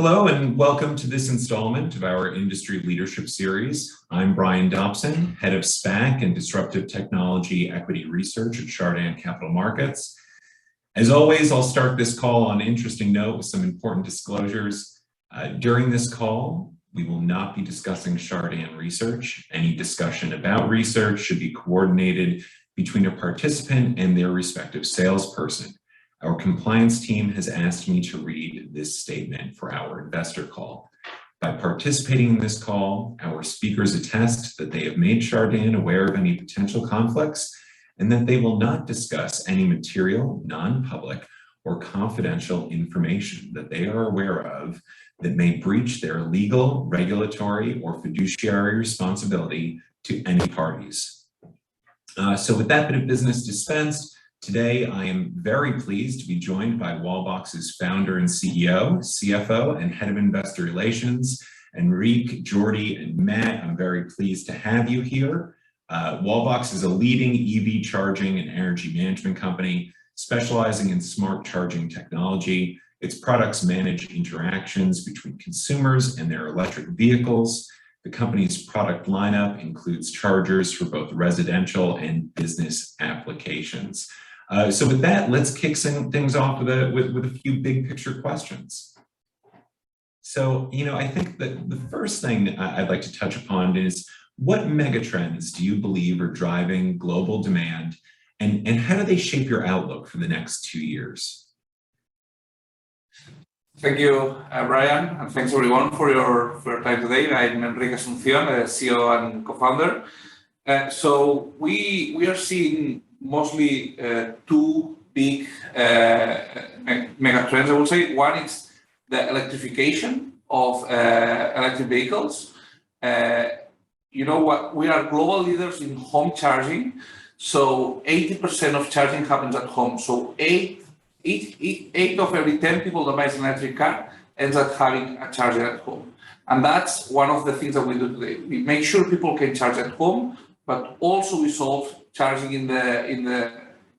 Hello and welcome to this installment of our Industry Leadership Series. I'm Brian Dobson, Head of SPAC and Disruptive Technology Equity Research at Chardan Capital Markets. As always, I'll start this call on an interesting note with some important disclosures. During this call, we will not be discussing Chardan research. Any discussion about research should be coordinated between a participant and their respective salesperson. Our compliance team has asked me to read this statement for our investor call. By participating in this call, our speakers attest that they have made Chardan aware of any potential conflicts and that they will not discuss any material, non-public, or confidential information that they are aware of that may breach their legal, regulatory, or fiduciary responsibility to any parties. So with that bit of business dispensed, today, I am very pleased to be joined by Wallbox's founder and CEO, CFO, and Head of Investor Relations, Enric, Jordi, and Matt. I'm very pleased to have you here. Wallbox is a leading EV charging and energy management company specializing in smart charging technology. Its products manage interactions between consumers and their electric vehicles. The company's product lineup includes chargers for both residential and business applications. So with that, let's kick things off with a few big picture questions. So, I think that the first thing I'd like to touch upon is what megatrends do you believe are driving global demand and how do they shape your outlook for the next 2 years? Thank you, Brian, and thanks everyone for your time today. I'm Enric Asuncionón, CEO and co-founder. So we are seeing mostly two big megatrends, I would say. One is the electrification of electric vehicles. You know what? We are global leaders in home charging. So 80% of charging happens at home. So eight of every 10 people that buys an electric car ends up having a charger at home. And that's one of the things that we do today. We make sure people can charge at home, but also we solve charging in the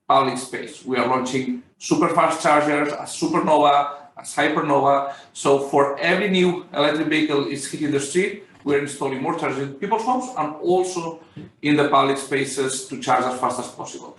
public space. We are launching super fast chargers, as Supernova, as Hypernova. So for every new electric vehicle is hitting the street, we're installing more chargers in people's homes and also in the public spaces to charge as fast as possible.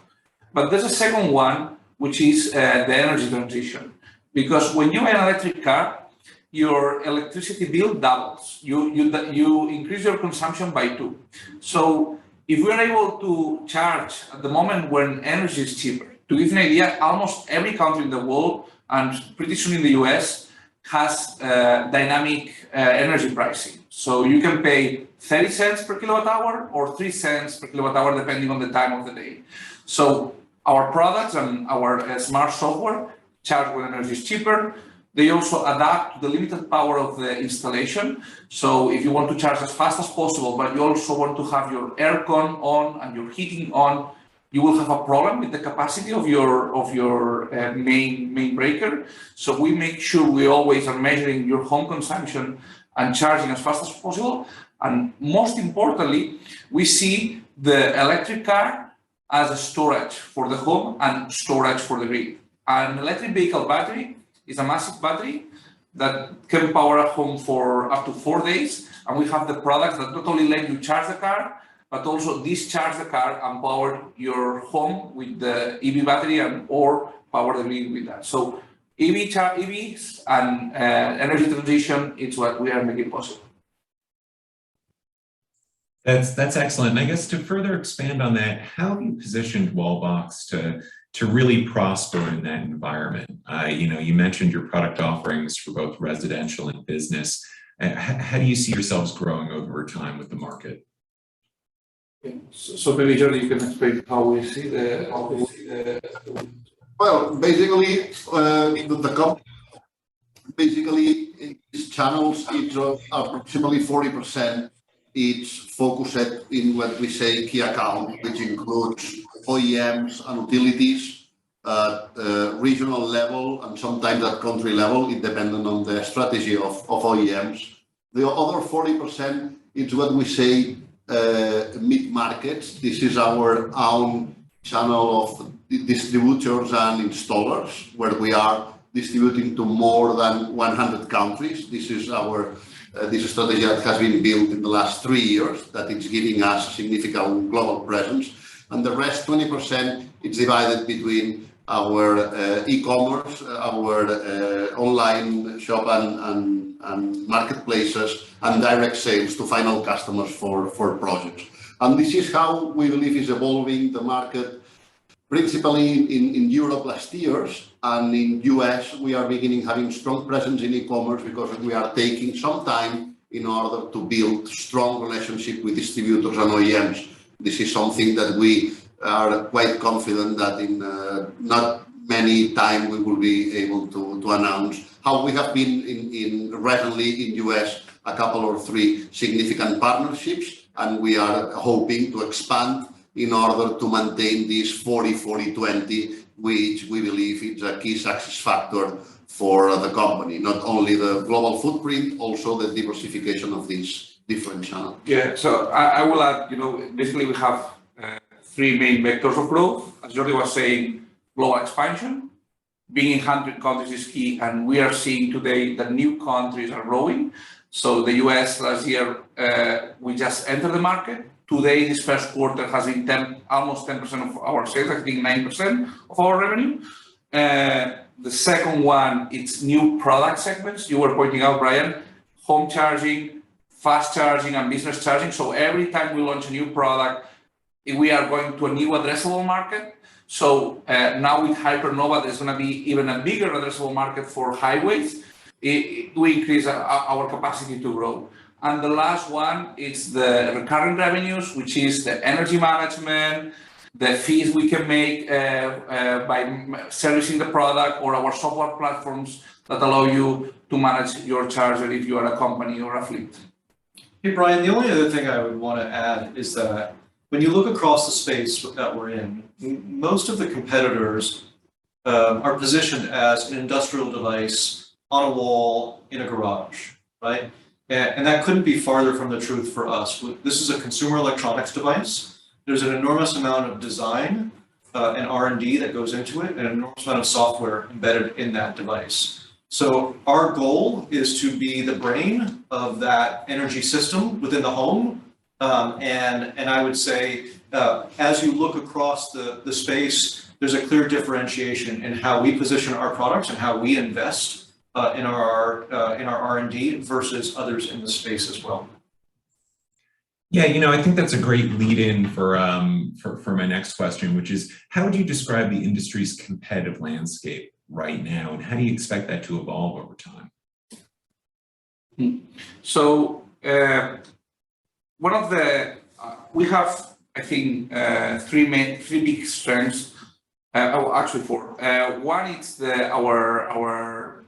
But there's a second one, which is the energy transition. Because when you buy an electric car, your electricity bill doubles. You increase your consumption by 2. So if we're able to charge at the moment when energy is cheaper, to give an idea, almost every country in the world and pretty soon in the US has dynamic energy pricing. So you can pay 30 cents per kilowatt hour or 3 cents per kilowatt hour, depending on the time of the day. So our products and our smart software charge when energy is cheaper. They also adapt to the limited power of the installation. So if you want to charge as fast as possible, but you also want to have your aircon on and your heating on, you will have a problem with the capacity of your main breaker. So we make sure we always are measuring your home consumption and charging as fast as possible. And most importantly, we see the electric car as a storage for the home and storage for the grid. An electric vehicle battery is a massive battery that can power a home for up to 4 days. And we have the products that not only let you charge the car, but also discharge the car and power your home with the EV battery and or power the grid with that. So EVs and energy transition is what we are making possible. That's excellent. And I guess to further expand on that, how have you positioned Wallbox to really prosper in that environment? You mentioned your product offerings for both residential and business. How do you see yourselves growing over time with the market? So maybe Jordi, you can explain how we see the. Well, basically, in these channels, it's approximately 40%. It's focused in what we say key account, which includes OEMs and utilities at regional level and sometimes at country level, it depending on the strategy of OEMs. The other 40% is what we say mid-markets. This is our own channel of distributors and installers, where we are distributing to more than 100 countries. This is our this strategy that has been built in the last 3 years, that it's giving us a significant global presence. And the rest, 20%, it's divided between our e-commerce, our online shop and marketplaces, and direct sales to final customers for projects. And this is how we believe is evolving the market, principally in Europe last years, and in US we are beginning having strong presence in e-commerce because we are taking some time in order to build strong relationship with distributors and OEMs. This is something that we are quite confident that in not many time we will be able to announce how we have been recently in US a couple or 3 significant partnerships, and we are hoping to expand in order to maintain this 40-40-20, which we believe is a key success factor for the company. Not only the global footprint, also the diversification of these different channels. Yeah, so I will add, basically we have 3 main vectors of growth. As Jordi was saying, global expansion. Being in 100 countries is key, and we are seeing today that new countries are growing. So the US last year, we just entered the market. Today, this first quarter has been almost 10% of our sales, I think 9% of our revenue. The second one, it's new product segments. You were pointing out, Brian, home charging, fast charging, and business charging. So every time we launch a new product, we are going to a new addressable market. So now with Hypernova, there's going to be even a bigger addressable market for highways. We increase our capacity to grow. And the last one is the recurring revenues, which is the energy management, the fees we can make by servicing the product, or our software platforms that allow you to manage your charger if you are a company or a fleet. Hey, Brian, the only other thing I would want to add is that when you look across the space that we're in, most of the competitors are positioned as an industrial device on a wall in a garage, right? And that couldn't be farther from the truth for us. This is a consumer electronics device. There's an enormous amount of design and R&D that goes into it, and an enormous amount of software embedded in that device. So our goal is to be the brain of that energy system within the home. And I would say, as you look across the space, there's a clear differentiation in how we position our products and how we invest in our R&D versus others in the space as well. Yeah, I think that's a great lead-in for my next question, which is, how would you describe the industry's competitive landscape right now, and how do you expect that to evolve over time? So one of the we have, I think, 3 big strengths. Actually 4. One is our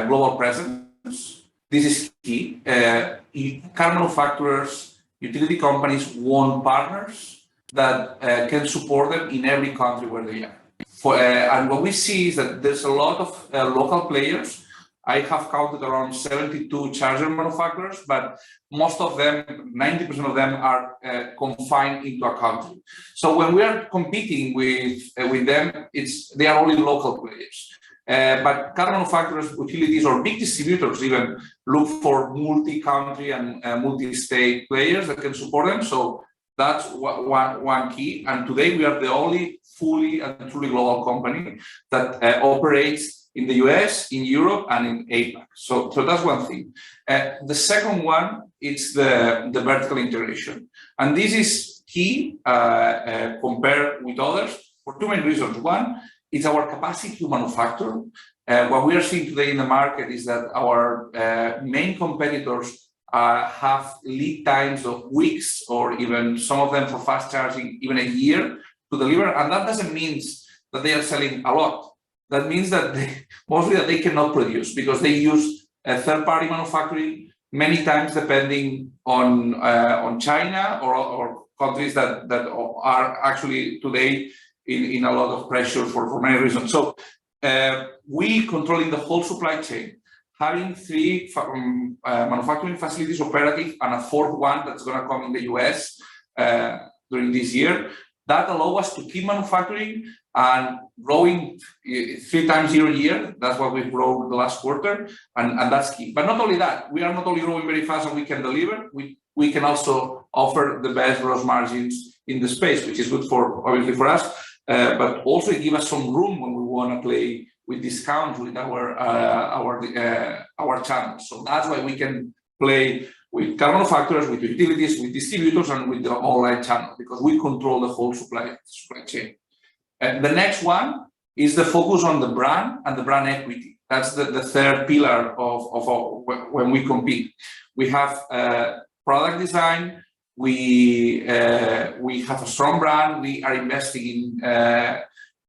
global presence. This is key. Car manufacturers, utility companies want partners that can support them in every country where they are. And what we see is that there's a lot of local players. I have counted around 72 charger manufacturers, but most of them, 90% of them, are confined into a country. So when we are competing with them, they are only local players. But car manufacturers, utilities, or big distributors even look for multi-country and multi-state players that can support them. So that's one key. And today we are the only fully and truly global company that operates in the US, in Europe, and in APAC. So that's one thing. The second one is the vertical integration. And this is key compared with others for 2 main reasons. One, it's our capacity to manufacture. What we are seeing today in the market is that our main competitors have lead times of weeks, or even some of them for fast charging, even a year to deliver. And that doesn't mean that they are selling a lot. That means that mostly that they cannot produce because they use a third-party manufacturing, many times depending on China or countries that are actually today in a lot of pressure for many reasons. So we controlling the whole supply chain, having 3 manufacturing facilities operative and a 4th one that's going to come in the US during this year, that allows us to keep manufacturing and growing 3 times year on year. That's what we've grown the last quarter, and that's key. But not only that, we are not only growing very fast and we can deliver, we can also offer the best gross margins in the space, which is good for, obviously, for us, but also it gives us some room when we want to play with discounts with our channels. So that's why we can play with car manufacturers, with utilities, with distributors, and with the online channel, because we control the whole supply chain. The next one is the focus on the brand and the brand equity. That's the third pillar of when we compete. We have product design. We have a strong brand. We are investing in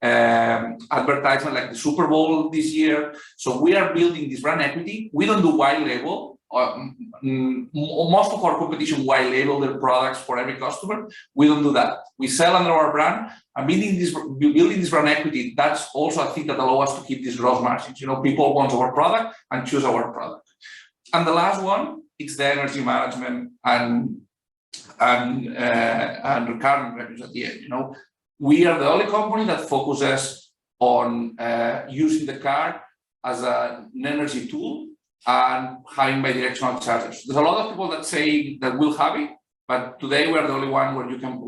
advertisement like the Super Bowl this year. So we are building this brand equity. We don't do white label. Most of our competition white label their products for every customer. We don't do that. We sell under our brand, and building this brand equity. That's also a thing that allows us to keep these gross margins. People want our product and choose our product. And the last one is the energy management and recurring revenues at the end. We are the only company that focuses on using the car as an energy tool and having bidirectional chargers. There's a lot of people that say that we'll have it, but today we are the only one where you can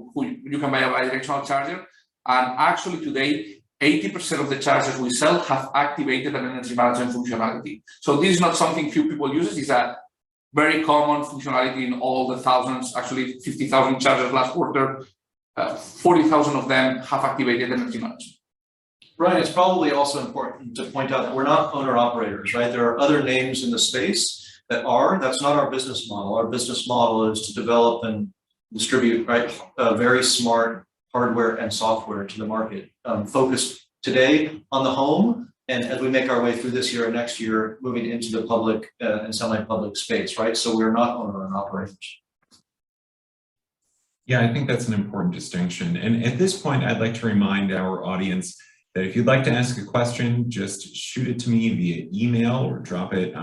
buy a bidirectional charger. And actually today, 80% of the chargers we sell have activated an energy management functionality. So this is not something few people use. It's a very common functionality in all the thousands, actually 50,000 chargers last quarter. 40,000 of them have activated energy management. Ryan, it's probably also important to point out that we're not owner-operators, right? There are other names in the space that are. That's not our business model. Our business model is to develop and distribute, right, very smart hardware and software to the market, focused today on the home, and as we make our way through this year and next year, moving into the public and semi-public space, right? So we're not owner-operators. Yeah, I think that's an important distinction. And at this point, I'd like to remind our audience that if you'd like to ask a question, just shoot it to me via email or drop it,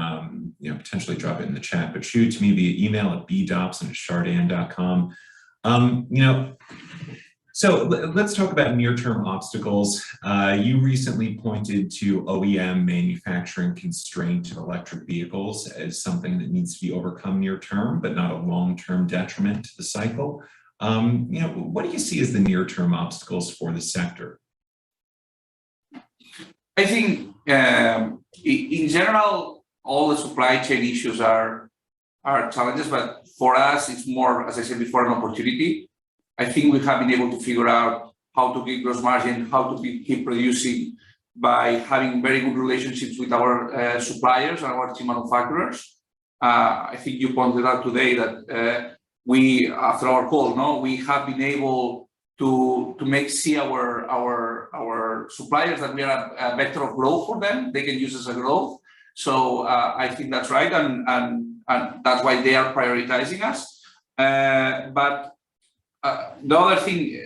potentially drop it in the chat, but shoot it to me via email at bdobson@chardan.com. So let's talk about near-term obstacles. You recently pointed to OEM manufacturing constraint of electric vehicles as something that needs to be overcome near-term, but not a long-term detriment to the cycle. What do you see as the near-term obstacles for the sector? I think in general, all the supply chain issues are challenges, but for us, it's more, as I said before, an opportunity. I think we have been able to figure out how to keep gross margin, how to keep producing by having very good relationships with our suppliers and our team manufacturers. I think you pointed out today that we, after our call, we have been able to see our suppliers that we are a vector of growth for them. They can use us as a growth. So I think that's right, and that's why they are prioritizing us. But the other thing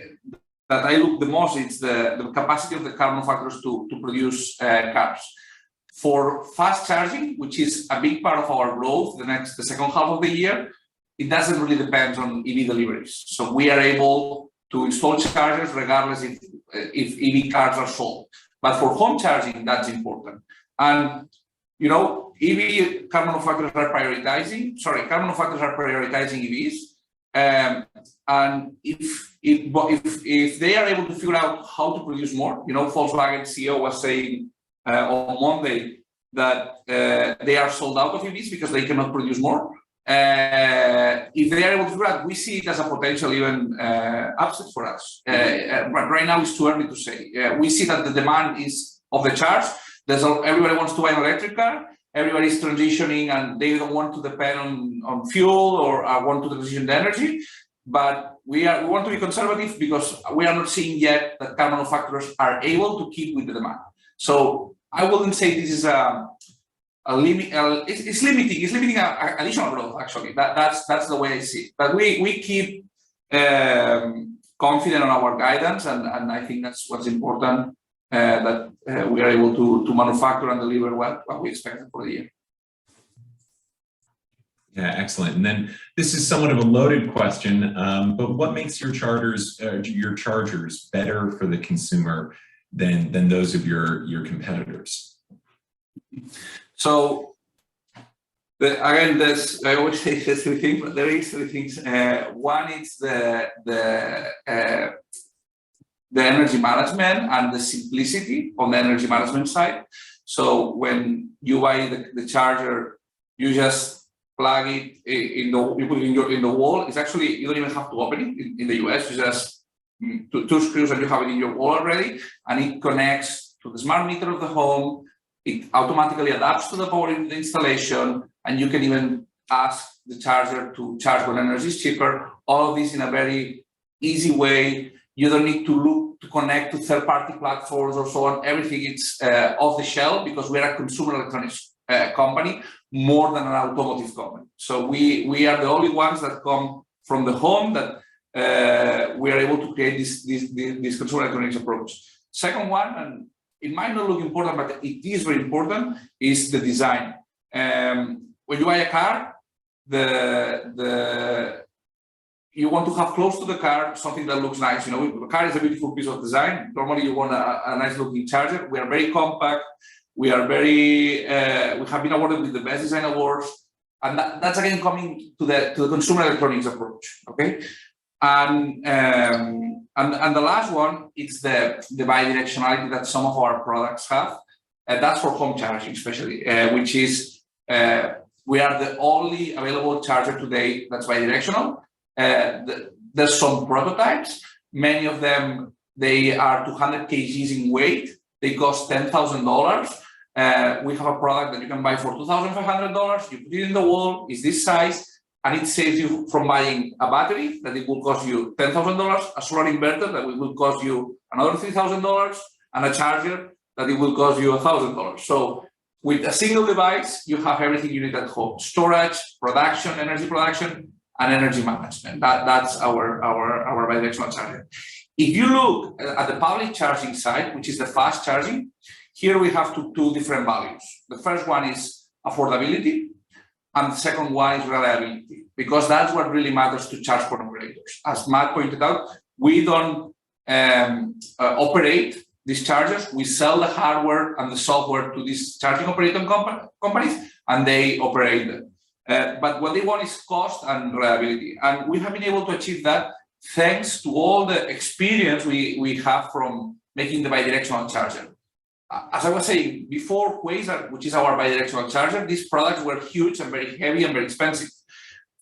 that I look the most is the capacity of the car manufacturers to produce cars. For fast charging, which is a big part of our growth the second half of the year, it doesn't really depend on EV deliveries. So we are able to install chargers regardless if EV cars are sold. But for home charging, that's important. And EV car manufacturers are prioritizing EVs. And if they are able to figure out how to produce more, Volkswagen CEO was saying on Monday that they are sold out of EVs because they cannot produce more. If they are able to do that, we see it as a potential even upset for us. But right now it's too early to say. We see that the demand is of the charge. Everybody wants to buy an electric car. Everybody is transitioning and they don't want to depend on fuel or want to transition the energy. But we want to be conservative because we are not seeing yet that car manufacturers are able to keep with the demand. So I wouldn't say this is it's limiting additional growth, actually. That's the way I see it. But we keep confident on our guidance, and I think that's what's important, that we are able to manufacture and deliver what we expected for the year. Yeah, excellent. And then this is somewhat of a loaded question, but what makes your chargers better for the consumer than those of your competitors? So again, I always say there's three things, but there is three things. One is the energy management and the simplicity on the energy management side. So when you buy the charger, you just plug it you put it in the wall. It's actually, you don't even have to open it in the US. You just two screws and you have it in your wall already, and it connects to the smart meter of the home. It automatically adapts to the power in the installation, and you can even ask the charger to charge when energy is cheaper. All of this in a very easy way. You don't need to look to connect to third-party platforms or so on. Everything is off the shelf because we're a consumer electronics company more than an automotive company. So we are the only ones that come from the home that we are able to create this consumer electronics approach. Second one, and it might not look important, but it is very important, is the design. When you buy a car, you want to have close to the car something that looks nice. You know, the car is a beautiful piece of design. Normally, you want a nice looking charger. We are very compact. We are very. We have been awarded with the best design awards, and that's again coming to the consumer electronics approach. Okay, and the last one is the bidirectionality that some of our products have. That's for home charging, especially, which is we are the only available charger today that's bidirectional. There's some prototypes. Many of them, they are 200 kgs in weight. They cost $10,000. We have a product that you can buy for $2,500. You put it in the wall. It's this size, and it saves you from buying a battery that it will cost you $10,000, a solar inverter that will cost you another $3,000, and a charger that it will cost you $1,000. So with a single device, you have everything you need at home: storage, production, energy production, and energy management. That's our bidirectional charger. If you look at the public charging side, which is the fast charging, here we have two different values. The first one is affordability, and the second one is reliability, because that's what really matters to charge point operators. As Matt pointed out, we don't operate these chargers. We sell the hardware and the software to these charging operating companies, and they operate them. But what they want is cost and reliability. And we have been able to achieve that thanks to all the experience we have from making the bidirectional charger. As I was saying before, Quasar, which is our bidirectional charger, these products were huge and very heavy and very expensive.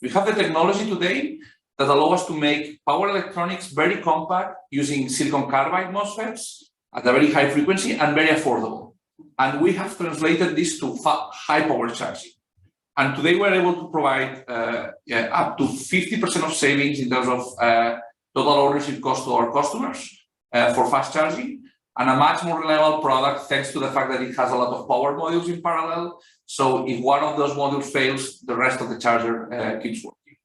We have the technology today that allows us to make power electronics very compact using silicon carbide MOSFETs at a very high frequency and very affordable. And we have translated this to high power charging. And today we're able to provide up to 50% of savings in terms of total ownership cost to our customers for fast charging, and a much more reliable product thanks to the fact that it has a lot of power modules in parallel. So if one of those modules fails, the rest of the charger keeps working.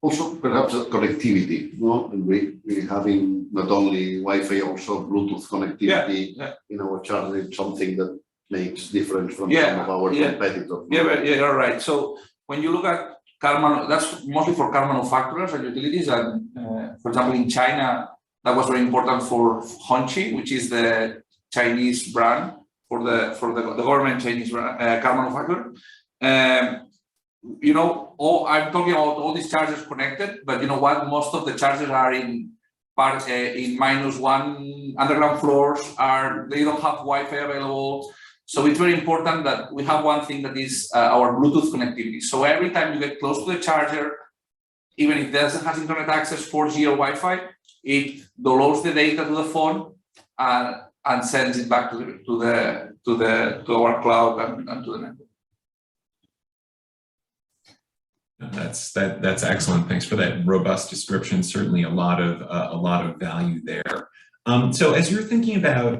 Also, perhaps connectivity, no? We having not only Wi-Fi, also Bluetooth connectivity in our charger, something that makes difference from some of our competitors. Yeah, you're right. So when you look at car that's mostly for car manufacturers and utilities. And for example, in China, that was very important for Hongqi, which is the Chinese brand for the government Chinese car manufacturer. You know, I'm talking about all these chargers connected, but you know what? Most of the chargers are in -1 underground floors. They don't have Wi-Fi available. So it's very important that we have one thing that is our Bluetooth connectivity. So every time you get close to the charger, even if it doesn't have internet access, 4G or Wi-Fi, it downloads the data to the phone and sends it back to our cloud and to the network. That's excellent. Thanks for that robust description. Certainly a lot of value there. So as you're thinking about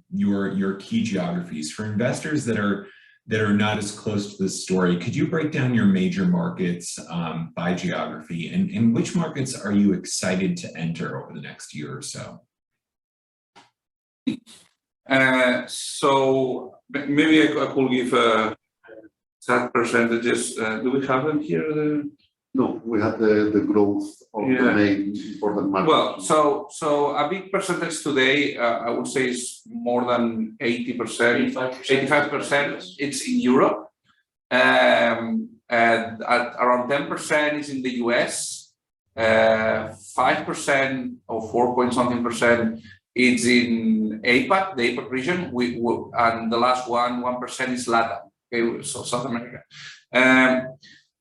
your key geographies, for investors that are not as close to this story, could you break down your major markets by geography, and which markets are you excited to enter over the next year or so? So maybe I could give exact percentages. Do we have them here? No, we had the growth of the main important markets. Well, so a big percentage today, I would say, is more than 80%, 85%. It's in Europe, and at around 10% is in the US, 5% or 4 point something percent is in APAC, the APAC region, and the last 1% is LATAM, okay, so South America.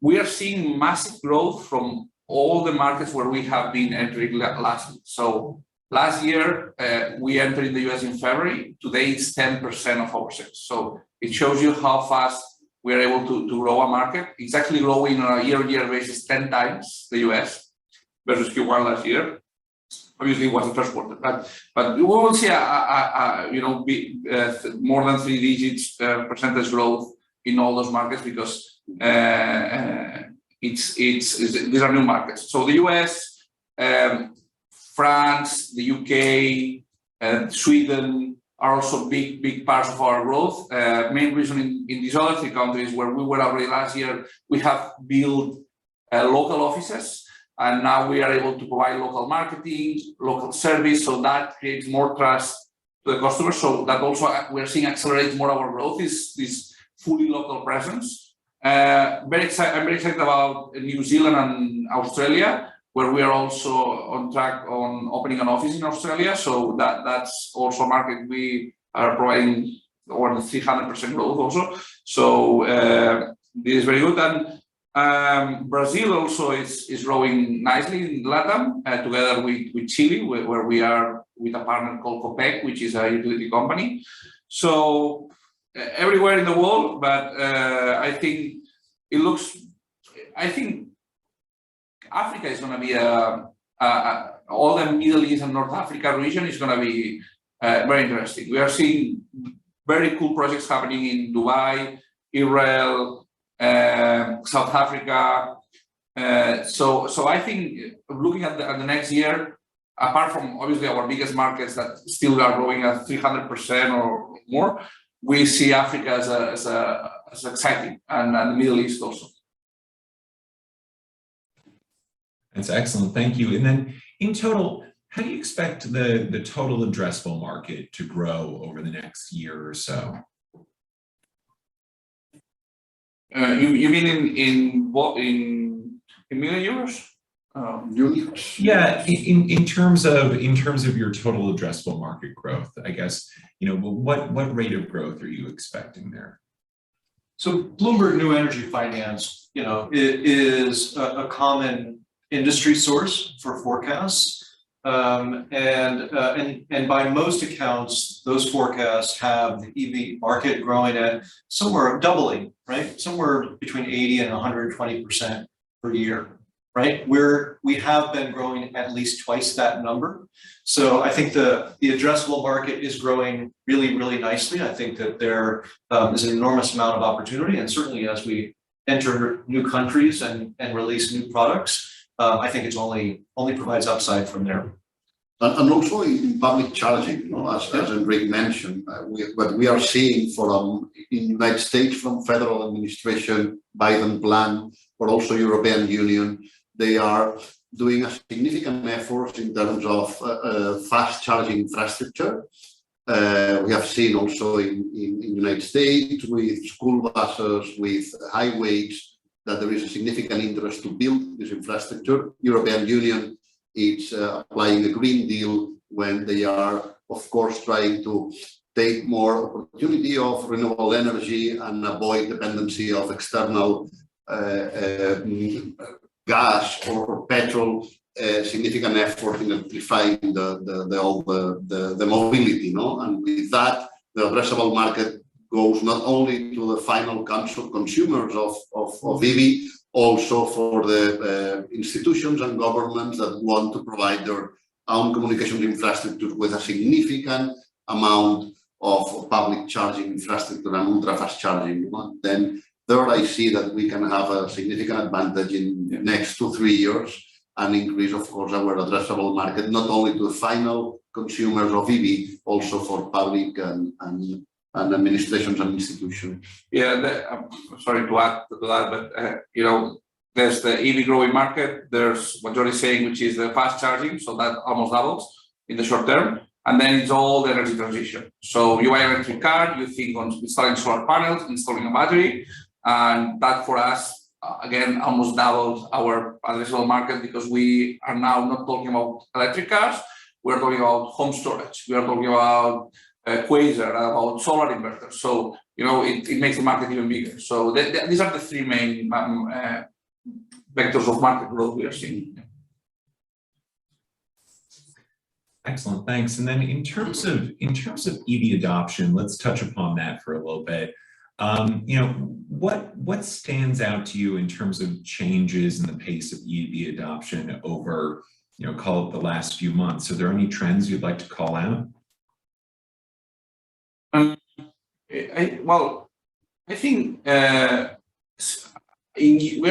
We are seeing massive growth from all the markets where we have been entering last year. So last year, we entered in the US in February. Today, it's 10% of our sales. So it shows you how fast we are able to grow a market. It's actually growing on a year-on-year basis 10 times the US versus Q1 last year. Obviously, it was the first quarter, but we will see more than 3 digits percentage growth in all those markets because these are new markets. So the US, France, the UK, Sweden are also big parts of our growth. Main reason in these other 3 countries where we were already last year, we have built local offices, and now we are able to provide local marketing, local service, so that creates more trust to the customer. So that also we're seeing accelerate more our growth is this fully local presence. I'm very excited about New Zealand and Australia, where we are also on track on opening an office in Australia. So that's also a market we are providing over the 300% growth also. So this is very good. And Brazil also is growing nicely in LATAM, together with Chile, where we are with a partner called Copec, which is a utility company. So everywhere in the world, but I think Africa is going to be all the Middle East and North Africa region is going to be very interesting. We are seeing very cool projects happening in Dubai, Israel, South Africa. So I think looking at the next year, apart from obviously our biggest markets that still are growing at 300% or more, we see Africa as exciting, and the Middle East also. That's excellent, thank you. And then in total, how do you expect the total addressable market to grow over the next year or so? You mean in what, in million euros? Units. Yeah, in terms of your total addressable market growth, I guess, what rate of growth are you expecting there? So Bloomberg New Energy Finance, it is a common industry source for forecasts, and by most accounts, those forecasts have the EV market growing at somewhere doubling, right? Somewhere between 80 and 120% per year. Right, we have been growing at least twice that number. So I think the addressable market is growing really, really nicely. I think that there is an enormous amount of opportunity, and certainly as we enter new countries and release new products, I think it's only provides upside from there. And also in public charging, as Enric mentioned, what we are seeing in the United States from federal administration, Biden plan, but also European Union, they are doing a significant effort in terms of fast charging infrastructure. We have seen also in the United States with school buses, with highways, that there is a significant interest to build this infrastructure. European Union is applying the Green Deal when they are, of course, trying to take more opportunity of renewable energy and avoid dependency of external gas or petrol. Significant effort in electrifying the mobility, and with that, the addressable market goes not only to the final consumers of EV, also for the institutions and governments that want to provide their own communication infrastructure with a significant amount of public charging infrastructure and ultra-fast charging. Then there I see that we can have a significant advantage in the next 2-3 years and increase, of course, our addressable market, not only to the final consumers of EV, also for public and and administrations and institutions. Yeah, I'm sorry to add to that, but you know, there's the EV growing market. There's what Jordi is saying, which is the fast charging, so that almost doubles in the short term. And then it's all the energy transition. So you buy an electric car, you think on installing solar panels, installing a battery, and that for us, again, almost doubles our addressable market because we are now not talking about electric cars, we're talking about home storage, we are talking about Quasar, about solar inverters. So, you know, it makes the market even bigger. So these are the three main vectors of market growth we are seeing. Excellent, thanks. And then in terms of EV adoption, let's touch upon that for a little bit. You know, what stands out to you in terms of changes in the pace of EV adoption over, you know, call it the last few months? Are there any trends you'd like to call out? I think we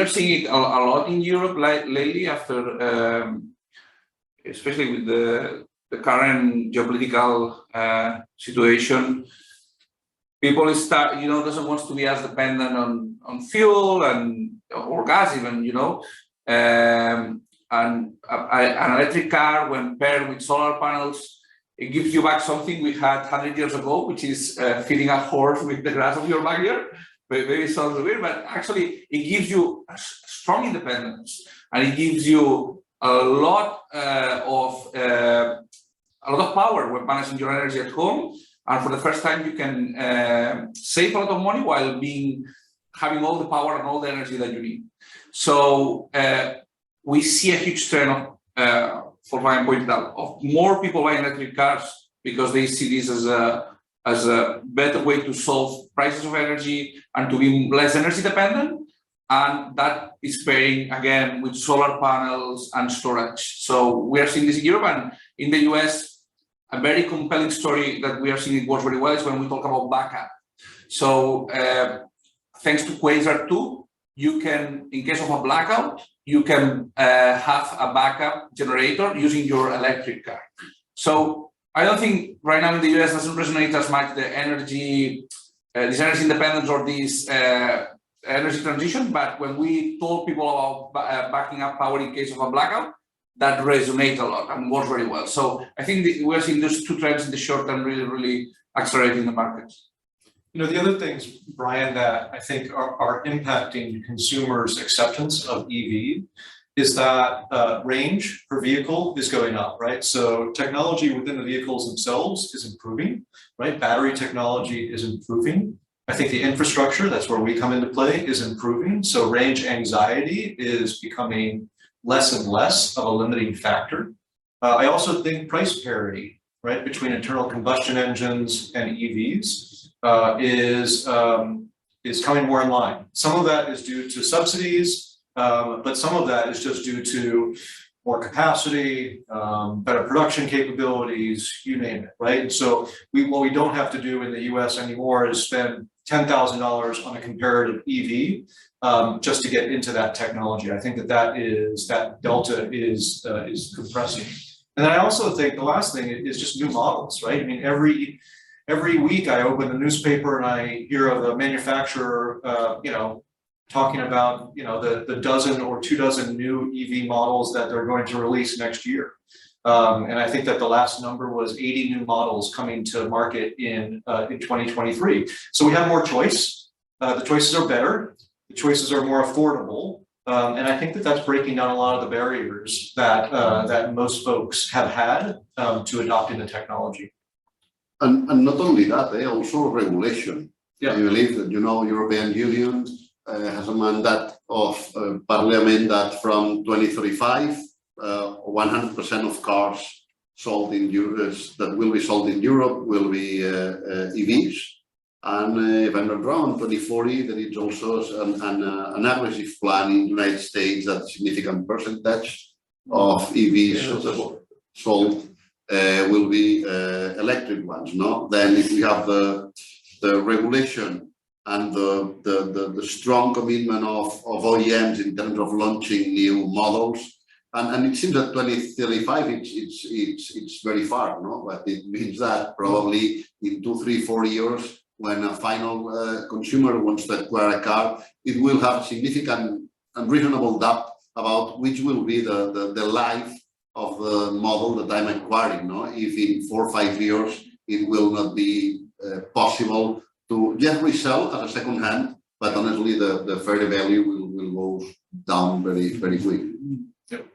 are seeing it a lot in Europe lately after, especially with the current geopolitical situation. People start, you know, doesn't want to be as dependent on fuel or gas even, you know. And an electric car, when paired with solar panels, it gives you back something we had 100 years ago, which is feeding a horse with the grass of your backyard. Maybe it sounds weird, but actually it gives you a strong independence, and it gives you a lot of power when managing your energy at home. And for the first time, you can save a lot of money while having all the power and all the energy that you need. So we see a huge trend of, for my point out, of more people buying electric cars because they see this as a better way to solve prices of energy and to be less energy dependent. And that is pairing again with solar panels and storage. So we are seeing this in Europe, and in the US, a very compelling story that we are seeing it works very well is when we talk about backup. So thanks to Quasar 2, you can, in case of a blackout, you can have a backup generator using your electric car. So I don't think right now in the US doesn't resonate as much the energy, this energy independence or this energy transition, but when we told people about backing up power in case of a blackout, that resonates a lot and works very well. So I think we're seeing those two trends in the short term really accelerating the market. You know, the other things, Brian, that I think are impacting consumers' acceptance of EV is that range per vehicle is going up, right? So technology within the vehicles themselves is improving, right? Battery technology is improving. I think the infrastructure, that's where we come into play, is improving. So range anxiety is becoming less and less of a limiting factor. I also think price parity, right, between internal combustion engines and EVs is coming more in line. Some of that is due to subsidies, but some of that is just due to more capacity, better production capabilities, you name it, right? And so what we don't have to do in the US anymore is spend $10,000 on a comparative EV just to get into that technology. I think that delta is compressing. And then I also think the last thing is just new models, right? I mean, every week I open the newspaper and I hear of a manufacturer, you know, talking about, you know, the dozen or 2 dozen new EV models that they're going to release next year. And I think that the last number was 80 new models coming to market in 2023. So we have more choice. The choices are better. The choices are more affordable. And I think that that's breaking down a lot of the barriers that most folks have had to adopting the technology. And not only that, also regulation. Yeah. I believe that, you know, European Union has a mandate of Parliament that from 2035, 100% of cars sold in Europe that will be sold in Europe will be EVs. And if I'm not wrong, 2040, there is also an aggressive plan in the United States that a significant percentage of EVs sold will be electric ones. No, then if we have the regulation and the strong commitment of OEMs in terms of launching new models, and it seems that 2035 it's very far, no? But it means that probably in 2, 3, 4 years when a final consumer wants to acquire a car, it will have significant and reasonable doubt about which will be the life of the model that I'm acquiring. No? If in 4 or 5 years it will not be possible to just resell as a second hand, but honestly the fair value will go down very, very quick. Yep.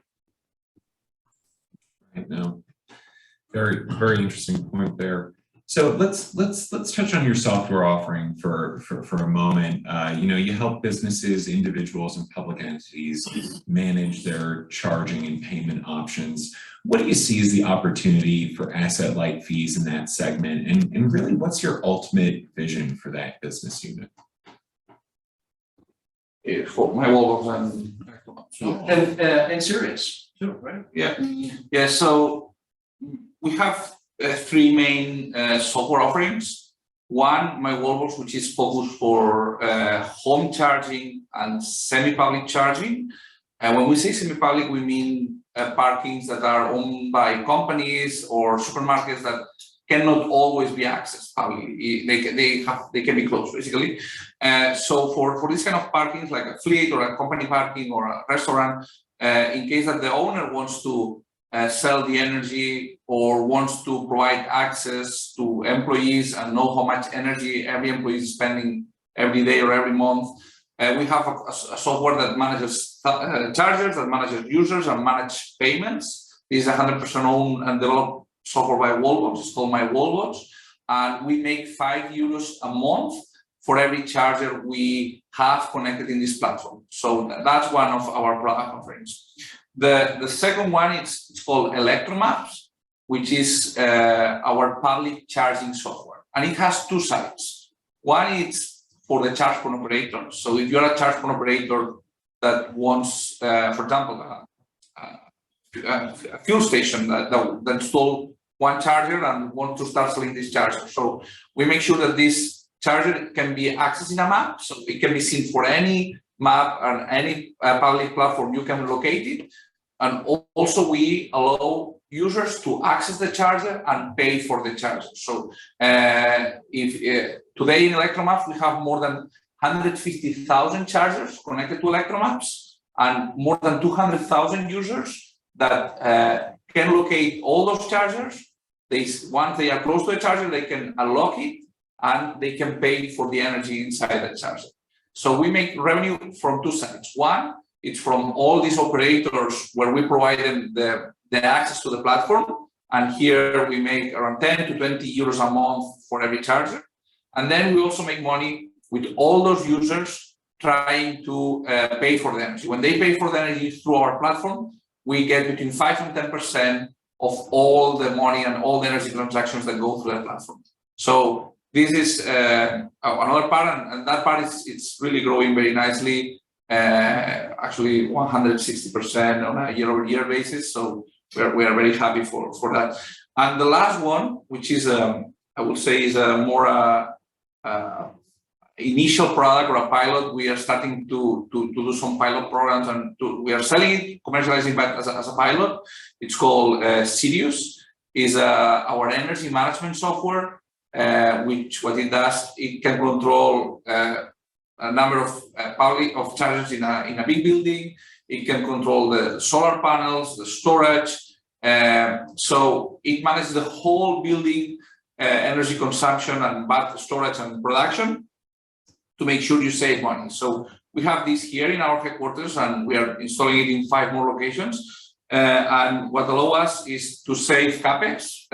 Right now, very, very interesting point there. So let's touch on your software offering for a moment. You help businesses, individuals, and public entities manage their charging and payment options. What do you see as the opportunity for asset-light fees in that segment? And really, what's your ultimate vision for that business unit? For my Wallbox And Sirius too, right? Yeah. So we have 3 main software offerings. One, my Wallbox, which is focused for home charging and semi-public charging. And when we say semi-public, we mean parkings that are owned by companies or supermarkets that cannot always be accessed publicly. They can be closed basically. So for this kind of parkings, like a fleet or a company parking or a restaurant, in case that the owner wants to sell the energy or wants to provide access to employees and know how much energy every employee is spending every day or every month, we have a software that manages chargers, that manages users, and manage payments. This is 100% owned and developed software by Wallbox. It's called My Wallbox, and we make €5 a month for every charger we have connected in this platform. So that's one of our product offerings. The second one it's called Electromaps, which is our public charging software, and it has 2 sides. One is for the charge point operator. So if you're a charge point operator that wants, for example, a fuel station that install one charger and want to start selling this charger. So we make sure that this charger can be accessed in a map, so it can be seen for any map and any public platform you can locate it. And also we allow users to access the charger and pay for the charger. So today in Electromaps, we have more than 150,000 chargers connected to Electromaps and more than 200,000 users that can locate all those chargers. Once they are close to the charger, they can unlock it and they can pay for the energy inside the charger. So we make revenue from 2 sides. One, it's from all these operators where we provide them the access to the platform. And here we make around 10 to 20 euros a month for every charger. And then we also make money with all those users trying to pay for the energy. When they pay for the energy through our platform, we get between 5 and 10% of all the money and all the energy transactions that go through that platform. So this is another part, and that part it's really growing very nicely. Actually 160% on a year-over-year basis. So we are very happy for that. And the last one, which is I would say is a more initial product or a pilot. We are starting to do some pilot programs, and we are selling it, commercializing back as a pilot. It's called Sirius. Is our energy management software, which what it does, it can control a number of chargers in a big building. It can control the solar panels, the storage. So it manages the whole building energy consumption and battery storage and production to make sure you save money. So we have this here in our headquarters, and we are installing it in 5 more locations. And what allows us is to save capex.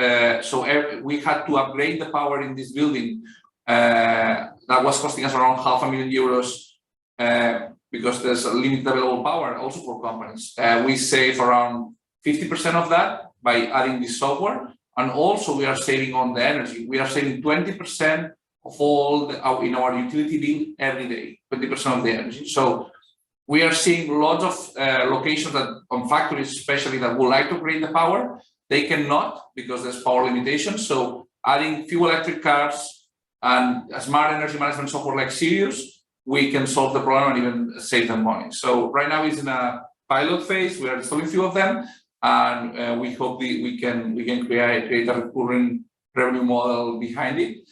So we had to upgrade the power in this building. That was costing us around €500,000 because there's a limited available power also for companies. We save around 50% of that by adding this software, and also we are saving on the energy. We are saving 20% of all in our utility bill every day, 20% of the energy. So we are seeing lots of locations that, on factories especially, that would like to upgrade the power. They cannot because there's power limitations. So adding few electric cars and a smart energy management software like Sirius, we can solve the problem and even save them money. So right now it's in a pilot phase. We are installing a few of them, and we hope we can create a recurring revenue model behind it.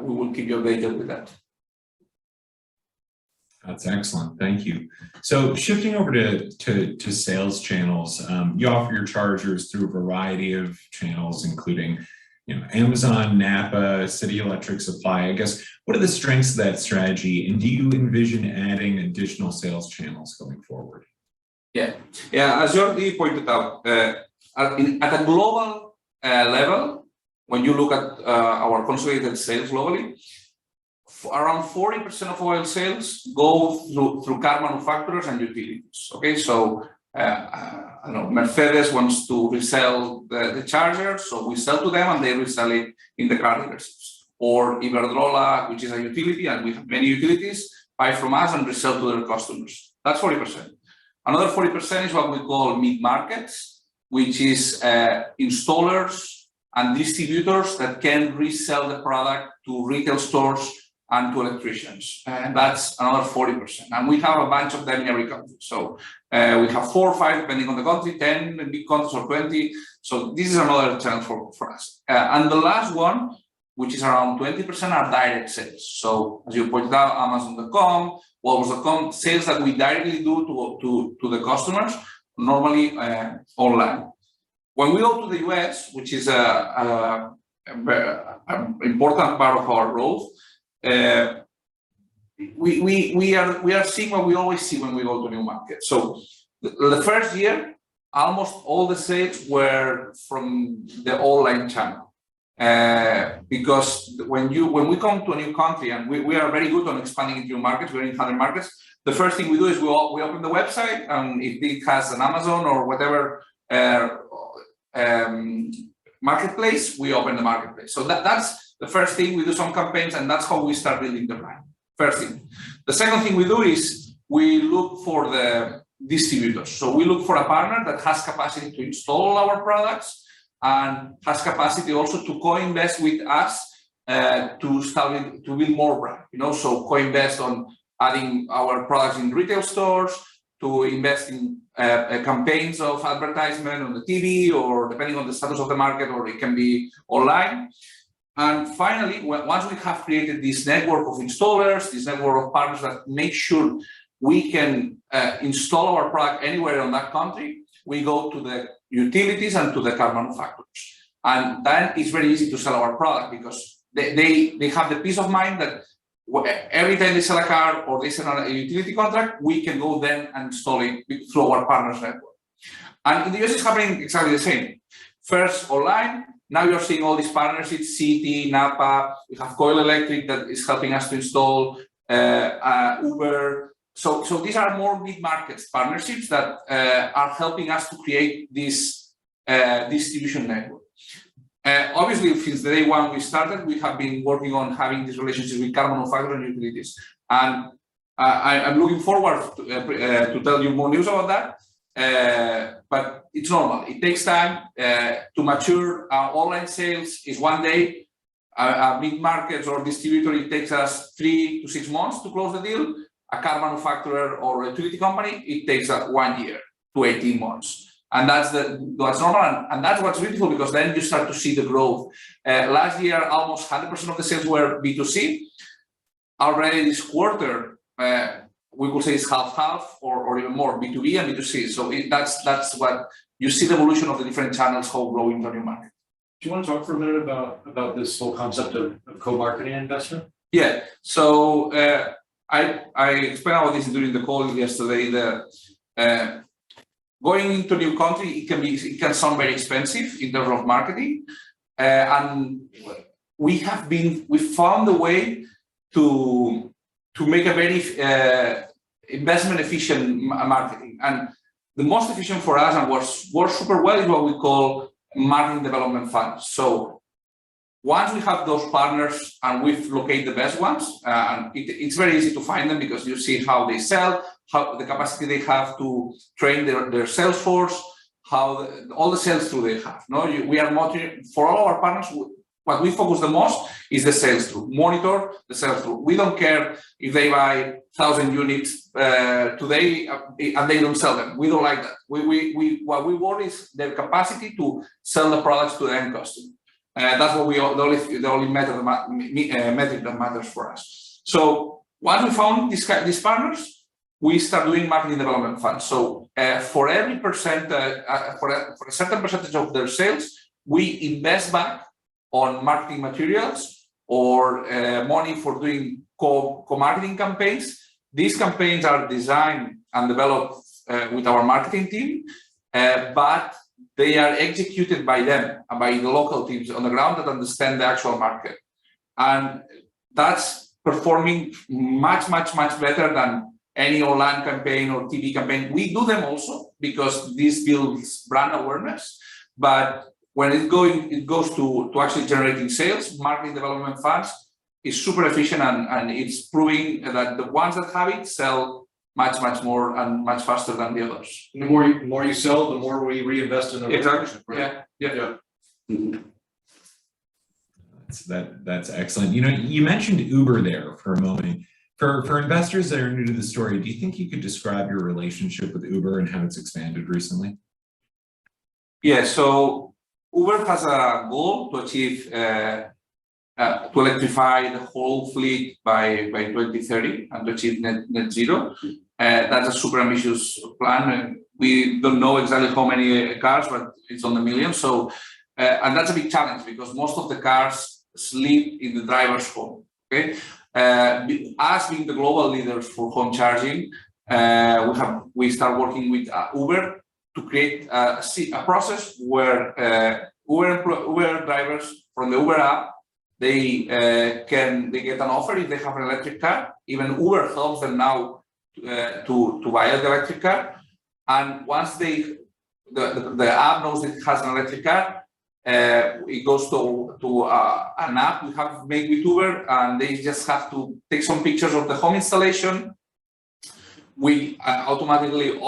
we will keep you updated with that. That's excellent. Thank you. So shifting over to sales channels, you offer your chargers through a variety of channels, including Amazon, Napa, City Electric Supply. I guess, what are the strengths of that strategy, and do you envision adding additional sales channels going forward? Yeah. As Jordi pointed out, at a global level, when you look at our consolidated sales globally, around 40% of oil sales go through car manufacturers and utilities. Okay, so I don't know, Mercedes wants to resell the charger, so we sell to them and they resell it in the car dealerships. Or Iberdrola, which is a utility, and we have many utilities, buy from us and resell to their customers. That's 40%. Another 40% is what we call mid-markets, which is installers and distributors that can resell the product to retail stores and to electricians, and that's another 40%. And we have a bunch of them in every country. So we have 4 or 5, depending on the country, 10 in big countries or 20. So this is another channel for us. And the last one, which is around 20%, are direct sales. So as you pointed out, Amazon.com, Wallbox.com, sales that we directly do to the customers, normally online. When we go to the US, which is an important part of our growth, we are seeing what we always see when we go to new markets. So the first year, almost all the sales were from the online channel, because when we come to a new country, and we are very good on expanding into new markets, we're in 100 markets. The first thing we do is we open the website, and if it has an Amazon or whatever marketplace, we open the marketplace. So that's the first thing. We do some campaigns, and that's how we start building the brand. First thing. The second thing we do is we look for the distributors. So we look for a partner that has capacity to install our products and has capacity also to co-invest with us to build more brand. So co-invest on adding our products in retail stores, to invest in campaigns of advertisement on the TV, or depending on the status of the market, or it can be online. And finally, once we have created this network of installers, this network of partners that make sure we can install our product anywhere in that country, we go to the utilities and to the car manufacturers. And then it's very easy to sell our product, because they have the peace of mind that every time they sell a car or they sell a utility contract, we can go then and install it through our partners network. And in the US, it's happening exactly the same. First online, now you're seeing all these partnerships, City, Napa, we have Coil Electric that is helping us to install, Uber. So these are more mid-market partnerships that are helping us to create this distribution network. Obviously, since the day one we started, we have been working on having these relationships with car manufacturers and utilities. And I'm looking forward to tell you more news about that. But it's normal. It takes time to mature. Our online sales is one day. Mid-markets or distributor, it takes us 3 to 6 months to close the deal. A car manufacturer or a utility company, it takes 1 year to 18 months. And that's normal, and that's what's beautiful, because then you start to see the growth. Last year, almost 100% of the sales were B2C. Already this quarter, we could say it's half-half or even more, B2B and B2C. So that's what you see, the evolution of the different channels, how growing the new market. Do you want to talk for a minute about this whole concept of co-marketing investment? Yeah. So I explained about this during the call yesterday. Going into a new country, it can sound very expensive in terms of marketing, and we found a way to make a very investment efficient marketing. And the most efficient for us, and works super well, is what we call marketing development funds. So once we have those partners and we've located the best ones, and it's very easy to find them, because you see how they sell, how the capacity they have to train their sales force, all the sales through they have. We are monitoring for all our partners. What we focus the most is the sales through. Monitor the sales through. We don't care if they buy 1,000 units today and they don't sell them. We don't like that. What we want is their capacity to sell the products to the end customer. That's what the only metric that matters for us. So once we found these partners, we start doing marketing development funds. So for every percent, for a certain percentage of their sales, we invest back on marketing materials or money for doing co-marketing campaigns. These campaigns are designed and developed with our marketing team, but they are executed by them and by the local teams on the ground that understand the actual market. And that's performing much, much, much better than any online campaign or TV campaign. We do them also because this builds brand awareness. But when it goes to actually generating sales, marketing development funds is super efficient, and it's proving that the ones that have it sell much, much more and much faster than the others. The more you sell, the more we reinvest in the Exactly. Right? Yeah. Mhm. That's excellent. You mentioned Uber there for a moment. For investors that are new to the story, do you think you could describe your relationship with Uber and how it's expanded recently? Yeah, so Uber has a goal to achieve to electrify the whole fleet by 2030 and to achieve net zero. That's a super ambitious plan. And we don't know exactly how many cars, but it's on the millions. So, and that's a big challenge because most of the cars sleep in the driver's home. Okay, us being the global leaders for home charging, we start working with Uber to create a process where Uber drivers from the Uber app, they get an offer if they have an electric car. Even Uber helps them now to buy an electric car. And once the app knows it has an electric car, it goes to an app we have made with Uber, and they just have to take some pictures of the home installation. We automatically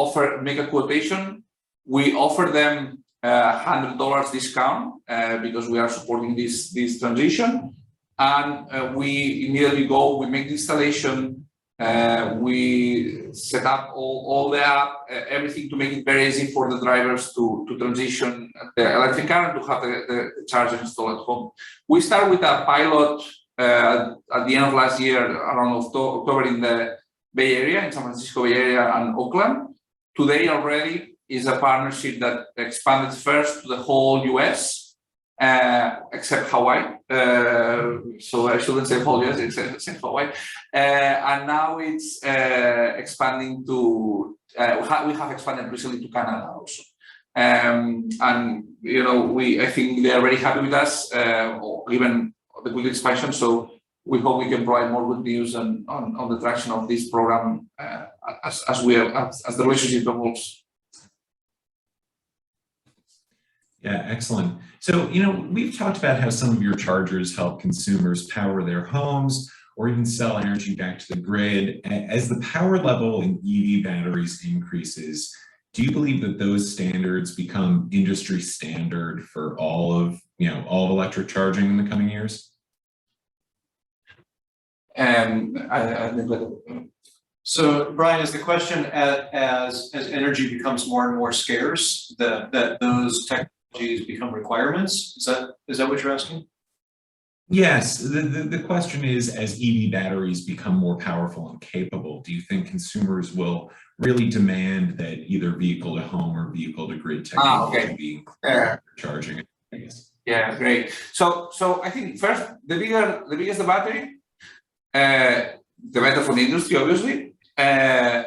make a quotation. We offer them $100 discount because we are supporting this transition, and we immediately we make the installation, we set up all the app, everything to make it very easy for the drivers to transition the electric car and to have the charger installed at home. We start with a pilot at the end of last year, around October, in the Bay Area, in San Francisco Bay Area and Oakland. Today already is a partnership that expanded first to the whole US, except Hawaii. So I shouldn't say whole US, except Hawaii. And now it's expanding to, we have expanded recently to Canada also. And, I think they are very happy with us, or even the quick expansion. So we hope we can provide more good news on the traction of this program as the relationship evolves. Yeah, excellent. So, we've talked about how some of your chargers help consumers power their homes or even sell energy back to the grid. As the power level in EV batteries increases, do you believe that those standards become industry standard for all of electric charging in the coming years? So, Brian, is the question as energy becomes more and more scarce, that those technologies become requirements? Is that what you're asking? Yes. The question is, as EV batteries become more powerful and capable, do you think consumers will really demand that either vehicle to home or vehicle to grid technology be included for charging? Yeah, great. So I think first, the bigger the battery, the better for the industry, obviously. The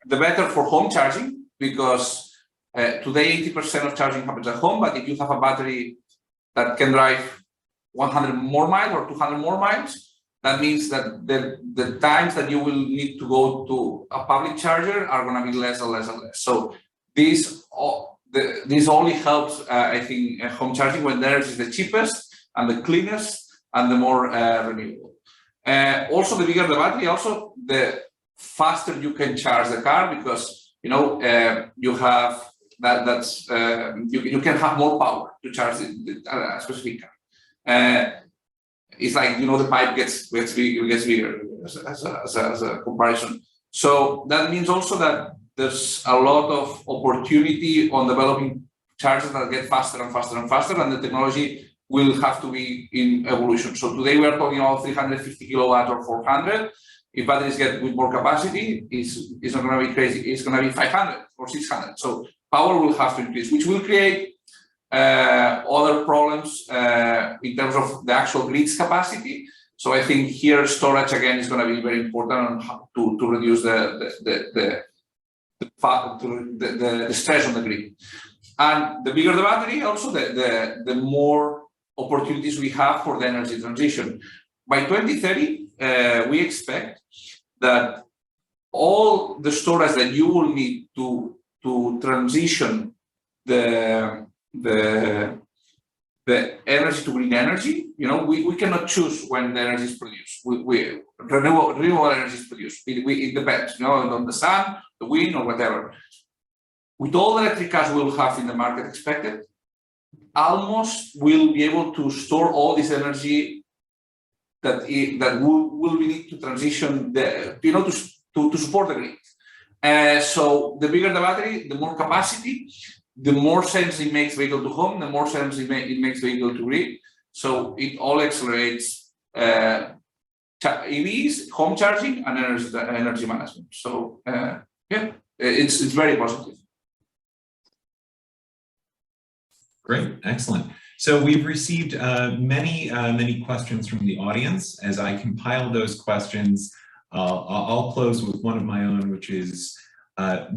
better for home charging, because today 80% of charging happens at home, but if you have a battery that can drive 100 more miles or 200 more miles, that means that the times that you will need to go to a public charger are going to be less and less and less. So this only helps, I think, home charging when theirs is the cheapest and the cleanest and the more renewable. Also, the bigger the battery, also the faster you can charge the car, because you have you can have more power to charge a specific car. It's like the pipe gets bigger as a comparison. So that means also that there's a lot of opportunity on developing chargers that get faster and faster and faster, and the technology will have to be in evolution. So today we are talking about 350 kilowatts or 400. If batteries get with more capacity, it's not going to be crazy. It's going to be 500 or 600. So power will have to increase, which will create other problems in terms of the actual grid's capacity. So I think here storage again is going to be very important on how to reduce the stress on the grid. And the bigger the battery, also the more opportunities we have for the energy transition. By 2030, we expect that all the storage that you will need to transition the energy to green energy, we cannot choose when the energy is produced. Renewable energy is produced. It depends, on the sun, the wind, or whatever. With all the electric cars we'll have in the market expected, almost we'll be able to store all this energy that will be need to transition to support the grid. So the bigger the battery, the more capacity, the more sense it makes vehicle to home, the more sense it makes vehicle to grid. So it all accelerates EVs, home charging, and energy management. So it's very positive. Great, excellent. So we've received many questions from the audience. As I compile those questions, I'll close with one of my own, which is,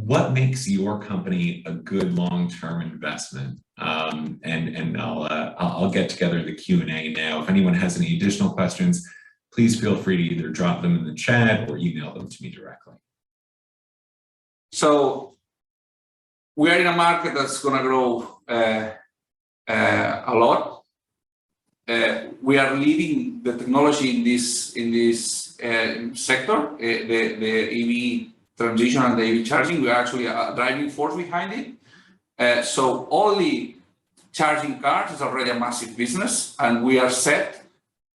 what makes your company a good long-term investment? And I'll get together the Q&A now. If anyone has any additional questions, please feel free to either drop them in the chat or email them to me directly. So we are in a market that's going to grow a lot. We are leading the technology in this sector, the EV transition and the EV charging. We are actually a driving force behind it. So only charging cars is already a massive business, and we are set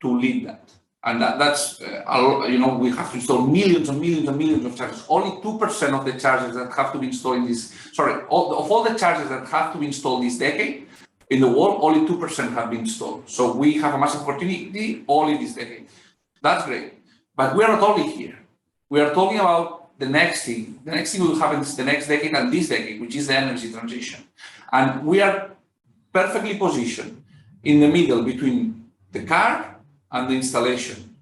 to lead that. And that's we have to install millions and millions and millions of chargers. Only 2% of the chargers that have to be installed of all the chargers that have to be installed this decade in the world, only 2% have been installed. So we have a massive opportunity only this decade. That's great. But we are not only here. We are talking about the next thing. The next thing will happen the next decade and this decade, which is the energy transition. And we are perfectly positioned in the middle between the car and the installation,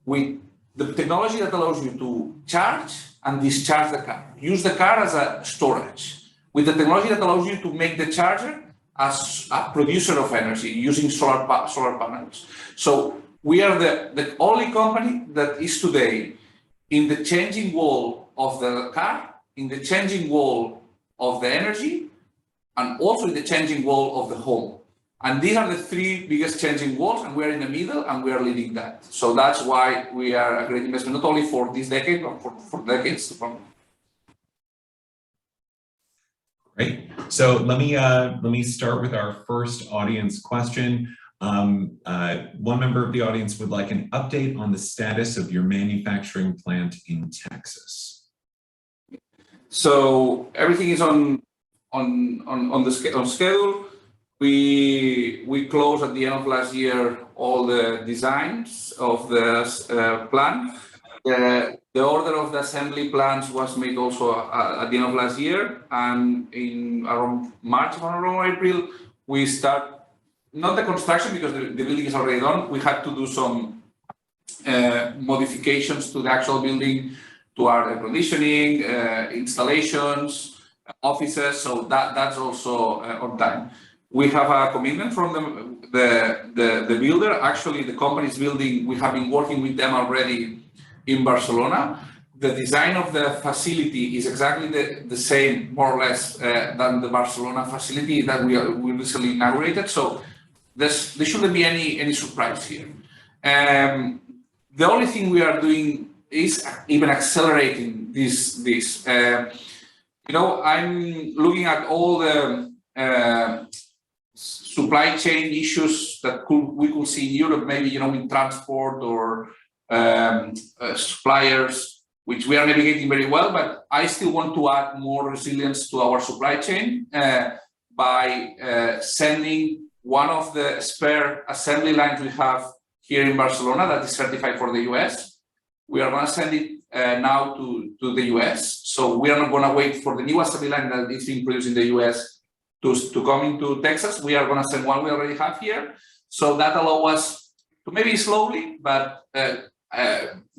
with the technology that allows you to charge and discharge the car. Use the car as a storage, with the technology that allows you to make the charger as a producer of energy using solar panels. So we are the only company that is today in the changing wall of the car, in the changing wall of the energy, and also in the changing wall of the home. And these are the three biggest changing walls, and we're in the middle, and we are leading that. So that's why we are a great investment, not only for this decade, but for decades to come. Great. So let me start with our first audience question. One member of the audience would like an update on the status of your manufacturing plant in Texas. So everything is on schedule. We closed at the end of last year all the designs of the plant. The order of the assembly plans was made also at the end of last year, and in around March or April, we start, not the construction because the building is already done. We had to do some modifications to the actual building, to our air conditioning, installations, offices, so that's also on time. We have a commitment from the builder. Actually, the company's building, we have been working with them already in Barcelona. The design of the facility is exactly the same, more or less, than the Barcelona facility that we recently inaugurated. So there shouldn't be any surprise here. The only thing we are doing is even accelerating this. I'm looking at all the supply chain issues that we could see in Europe, maybe in transport or suppliers, which we are navigating very well. But I still want to add more resilience to our supply chain by sending one of the spare assembly lines we have here in Barcelona that is certified for the US. We are going to send it now to the US. So we are not going to wait for the new assembly line that is being produced in the US to come into Texas. We are going to send one we already have here. So that allows us to maybe slowly, but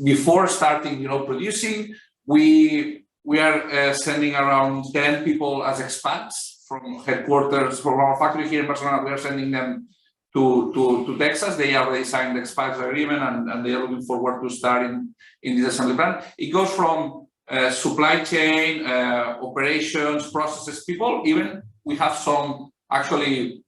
before starting, producing, we are sending around 10 people as expats from headquarters, from our factory here in Barcelona. We are sending them to Texas. They already signed the expats agreement and they are looking forward to start in this assembly plant. It goes from supply chain, operations, processes, people. Even we have some actually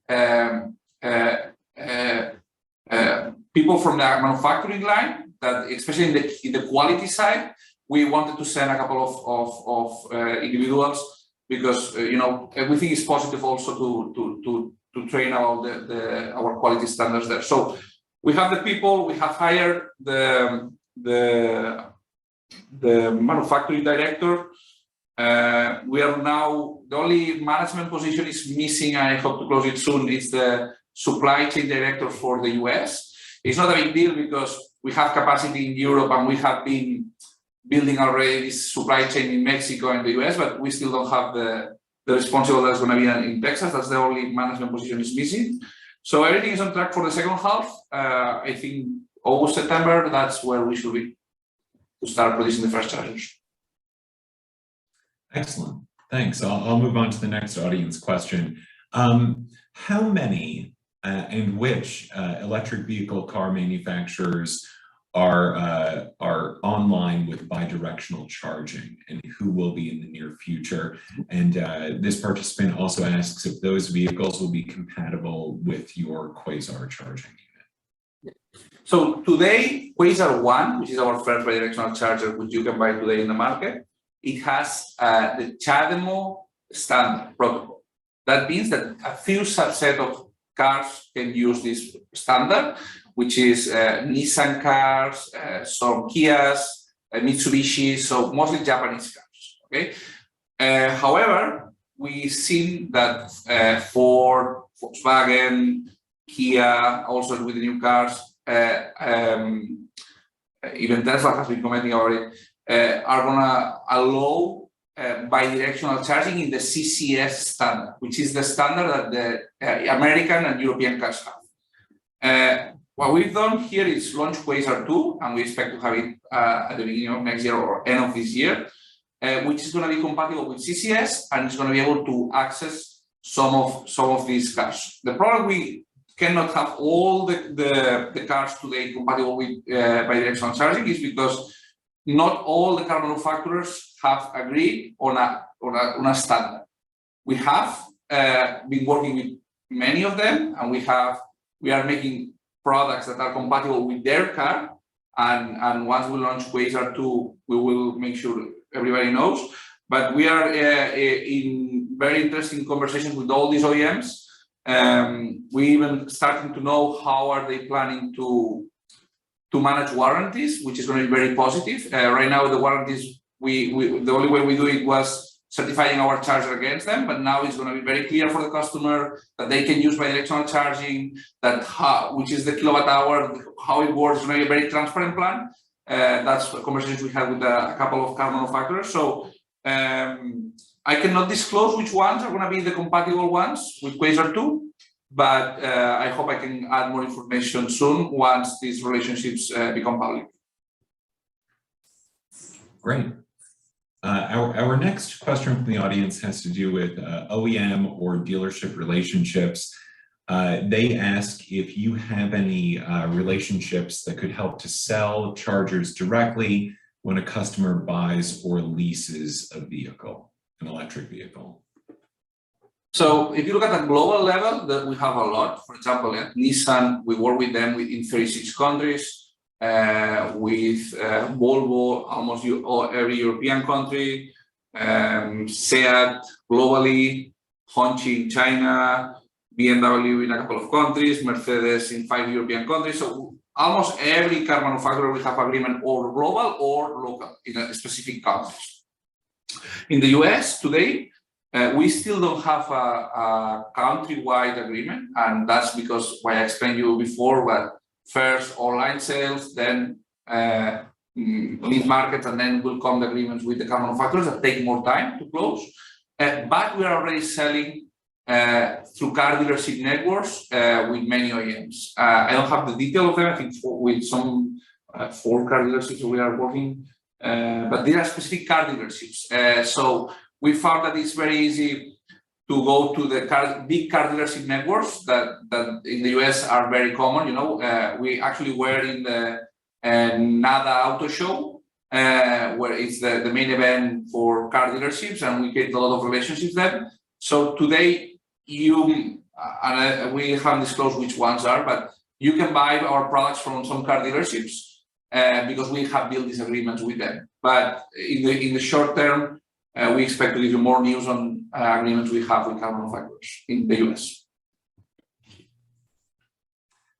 people from the manufacturing line that, especially in the quality side, we wanted to send a couple of individuals because everything is positive also to train our quality standards there. So we have the people, we have hired the manufacturing director. We are now, the only management position is missing, I hope to close it soon, is the supply chain director for the US. It's not a big deal because we have capacity in Europe and we have been building already this supply chain in Mexico and the US, but we still don't have the responsible that's going to be in Texas. That's the only management position is missing. So everything is on track for the second half. I think August, September, that's where we should be to start producing the first chargers. Excellent. Thanks. I'll move on to the next audience question. How many and which electric vehicle car manufacturers are online with bidirectional charging, and who will be in the near future? And this participant also asks if those vehicles will be compatible with your Quasar charging unit. So today, Quasar 1, which is our first bidirectional charger, which you can buy today in the market, it has the Chardan standard protocol. That means that a few subset of cars can use this standard, which is Nissan cars, some Kias, Mitsubishi, so mostly Japanese cars. Okay. However, we've seen that Ford, Volkswagen, Kia, also with the new cars, even Tesla has been commenting about it, are going to allow bidirectional charging in the CCS standard, which is the standard that the American and European cars have. What we've done here is launch Quasar 2, and we expect to have it at the beginning of next year or end of this year, which is going to be compatible with CCS and it's going to be able to access some of these cars. The problem, we cannot have all the cars today compatible with bidirectional charging is because not all the car manufacturers have agreed on a standard. We have been working with many of them, and we are making products that are compatible with their car. And once we launch Quasar 2, we will make sure everybody knows. But we are in very interesting conversations with all these OEMs. We even starting to know how are they planning to manage warranties, which is going to be very positive. Right now, the warranties, the only way we do it was certifying our charger against them, but now it's going to be very clear for the customer that they can use bidirectional charging, which is the kilowatt hour, how it works. It's going to be a very transparent plan. That's a conversation we had with a couple of car manufacturers. So I cannot disclose which ones are going to be the compatible ones with Quasar 2. But I hope I can add more information soon once these relationships become public. Great. Our next question from the audience has to do with OEM or dealership relationships. They ask if you have any relationships that could help to sell chargers directly when a customer buys or leases a vehicle, an electric vehicle. So if you look at the global level, that we have a lot. For example, at Nissan, we work with them in 36 countries. With Volvo, almost every European country. Seat globally, Hongqi in China, BMW in a couple of countries, Mercedes in 5 European countries. So almost every car manufacturer will have agreement or global or local in a specific countries. In the US today, We still don't have a country-wide agreement, and that's because why I explained you before, but first online sales, then mid-market, and then will come the agreements with the car manufacturers that take more time to close. But we are already selling through car dealership networks with many OEMs. I don't have the detail of them. I think with some 4 car dealerships we are working, but they are specific car dealerships. So we found that it's very easy to go to the big car dealership networks that in the US are very common. You know, we actually were in the NADA Auto Show, where it's the main event for car dealerships, and we create a lot of relationships there. So today, we haven't disclosed which ones are, but you can buy our products from some car dealerships because we have built these agreements with them. But in the short term, we expect to give you more news on agreements we have with car manufacturers in the US.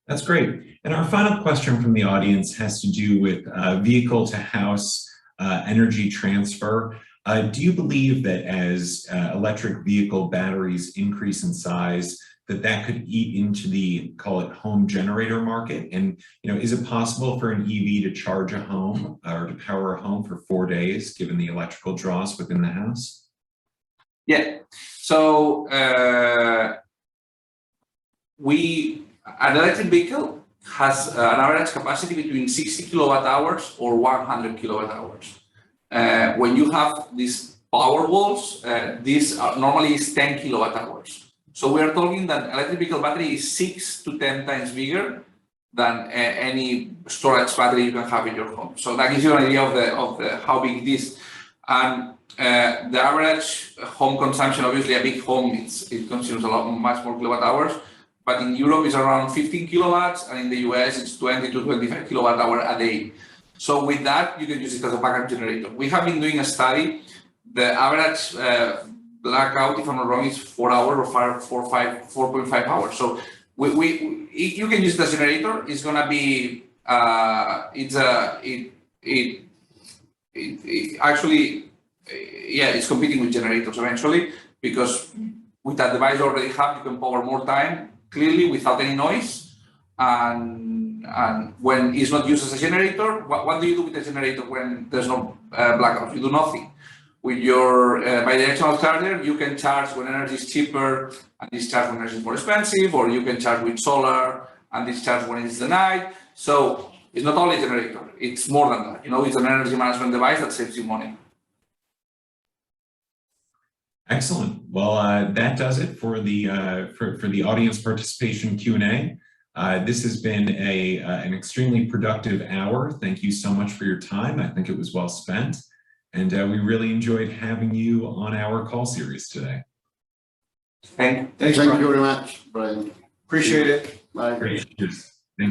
That's great. And our final question from the audience has to do with vehicle-to-house energy transfer. Do you believe that as electric vehicle batteries increase in size, that could eat into the, call it, home generator market? And is it possible for an EV to charge a home or to power a home for 4 days, given the electrical draws within the house? Yeah. So an electric vehicle has an average capacity between 60 kilowatt hours or 100 kilowatt hours. When you have these power walls, this normally is 10 kilowatt hours. So we are talking that electric vehicle battery is 6 to 10 times bigger than any storage battery you can have in your home. So that gives you an idea of how big it is. And the average home consumption, obviously a big home, it consumes much more kilowatt hours. But in Europe, it's around 15 kilowatts, and in the US, it's 20 to 25 kilowatt hour a day. So with that, you can use it as a backup generator. We have been doing a study. The average blackout, if I'm not wrong, is 4 hours or 4.5 hours. So you can use the generator. It's gonna be it's competing with generators eventually, because with that device you already have, you can power more time clearly without any noise. And when it's not used as a generator, what do you do with the generator when there's no blackout? You do nothing. With your bidirectional charger, you can charge when energy is cheaper and discharge when energy is more expensive, or you can charge with solar and discharge when it's the night. So it's not only a generator; it's more than that. It's an energy management device that saves you money. Excellent. Well, that does it for the audience participation Q&A. This has been an extremely productive hour. Thank you so much for your time. I think it was well spent. And we really enjoyed having you on our call series today. Thank you very much, Brian. Appreciate it. Bye. Great. Cheers.